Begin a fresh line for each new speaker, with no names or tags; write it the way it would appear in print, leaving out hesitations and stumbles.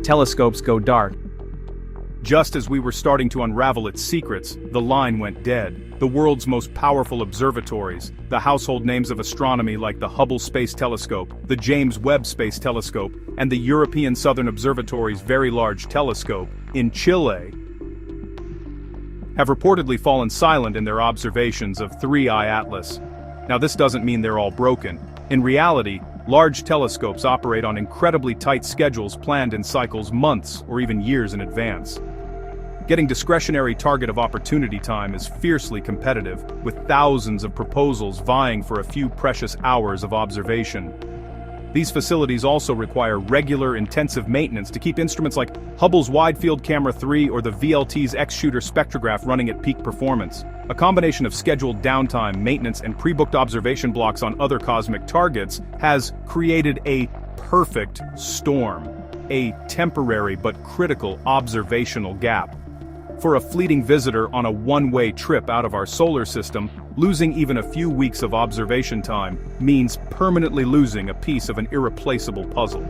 telescopes go dark.
Just as we were starting to unravel its secrets, the line went dead. The world's most powerful observatories, the household names of astronomy like the Hubble Space Telescope, the James Webb Space Telescope, and the European Southern Observatory's Very Large Telescope, in Chile, have reportedly fallen silent in their observations of 3I Atlas. Now this doesn't mean they're all broken. In reality, large telescopes operate on incredibly tight schedules planned in cycles months or even years in advance. Getting discretionary target of opportunity time is fiercely competitive, with thousands of proposals vying for a few precious hours of observation. These facilities also require regular, intensive maintenance to keep instruments like Hubble's Wide Field Camera 3 or the VLT's X-Shooter spectrograph running at peak performance. A combination of scheduled downtime, maintenance, and pre-booked observation blocks on other cosmic targets has created a perfect storm, a temporary but critical observational gap. For a fleeting visitor on a one-way trip out of our solar system, losing even a few weeks of observation time means permanently losing a piece of an irreplaceable puzzle.